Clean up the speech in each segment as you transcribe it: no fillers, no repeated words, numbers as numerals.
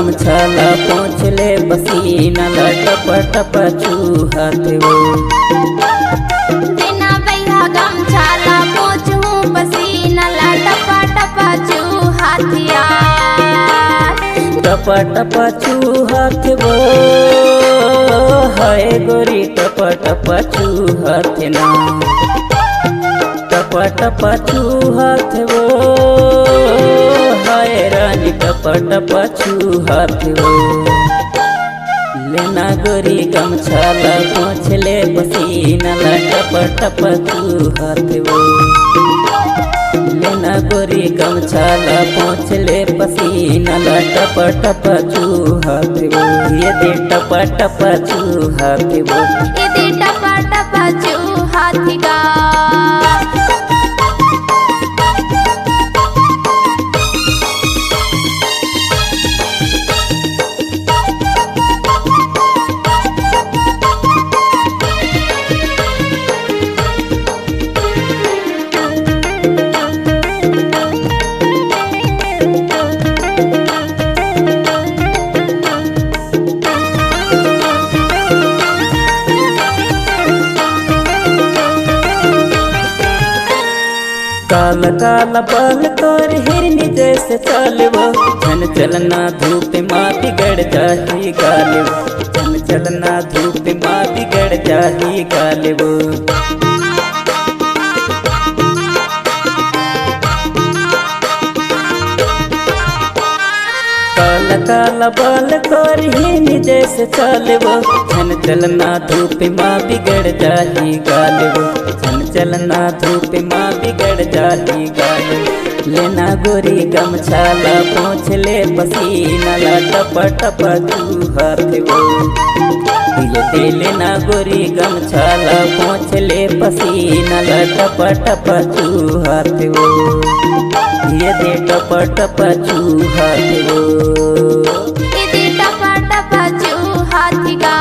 गमछाला पोंछले पसीना ला टप टप चूहाते वो बिना भैया गमछाला पोंछूं पसीना ला टप टप चूहातिया टप टप चूहाते वो हाय गोरी टप टप चूहाते ना टप टप चूहाते वो हाय रानी टप टप चूहाते वो लेना गोरी गमछाला पोंछले पसीना ला टप टप चूहाते वो लेना गोरी गमछाला पोंछले पसीना ला टप टप चूहाते वो ये दे टप टप चूहाते वो ये दे टप टप चूहातिगा काल काल पल तोर हिरनी जैसे चलवो झन चलना धूप माँ बिगड़ जाही गालवो झन चलना धूप माँ बिगड़ जाही गालवो काल काल पल तोर हिरनी जैसे चलवो झन चलना धूप माँ बिगड़ जाही गालवो झन चलना धूप माँ बिगड़ जाही गालवो लेना गोरी गमछाला पोंछले पसीना ला टप टप चूहाते वो ये दे लेना गोरी गमछाला पोंछले पसीना ला टप टप चूहाते वो ये दे टप टप चूहाते वो ये दे टप टप चूहातिगा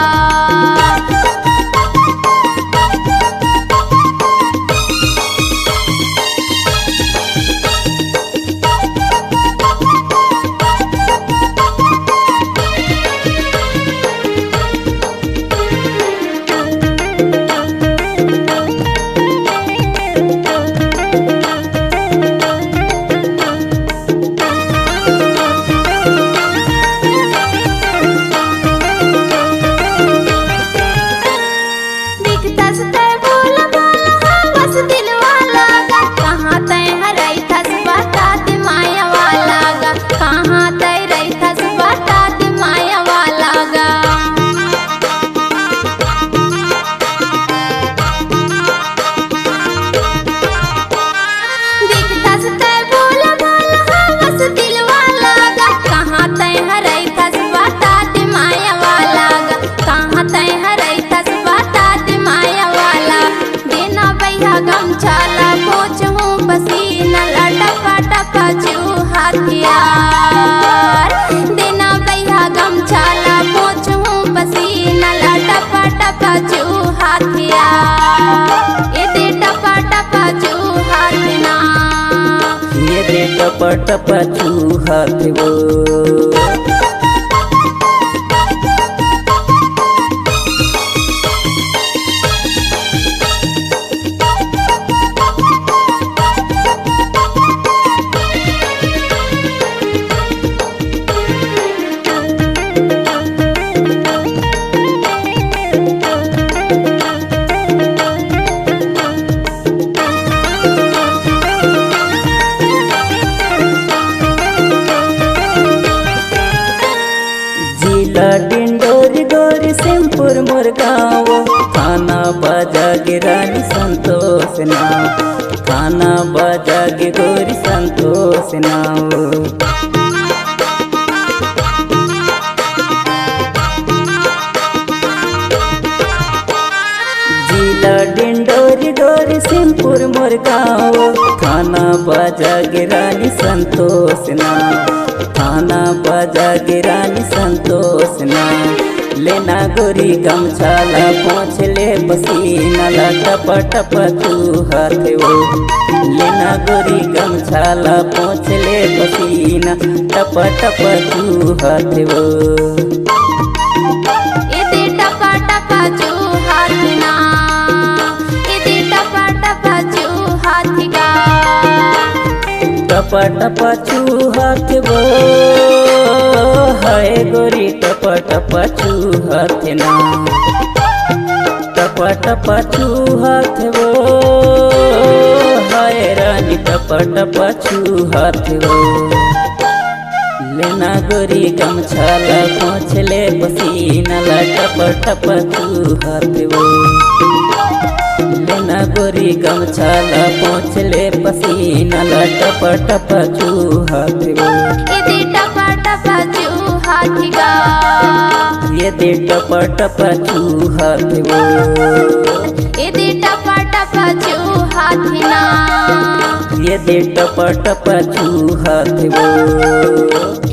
गमछाला पोंछूं पसीना ला टप टप चूहातिया देना भैया गमछाला पोंछूं पसीना ला टप टप चूहातिया ये दे टप टप चूहातना ये दे टप टप चूहाते वो डिंडोरी गोरी सिंहपुर मोर गाँव थाना बाजा गिरानी संतोष नाव थाना बाजा गे गोरी संतोष नाव जिला डिंडोरी गोरी सिंहपुर मोर गाँव थाना बाजा गिरानी संतोष नाव थाना बाजा गिरानी संतोष नाव लेना गोरी गमछाला पोंछ ले पसीना ला टप टप चूहत वो लेना गोरी गमछाला पोंछ ले पसीना टप टप चूहत वो इति टपा टपा चूहत ना इति टपा टपा चूहत गा टप टप चूहत वो हाय गोरी टप टप चूहत ना टप टप चूहत वो हाय रानी टप टप चूहत वो लेना गोरी गमछाला पोंछ ले पसीना ला टप टप चूहत वो लेना गोरी गमछाला पोंछ ले पसीना ला टप टप चूहत वो इति टपा टपा चूहत गा ये दे टप टप चूहत वो इति टपा टपा चूहत ना ये दे टप टप चूहत वो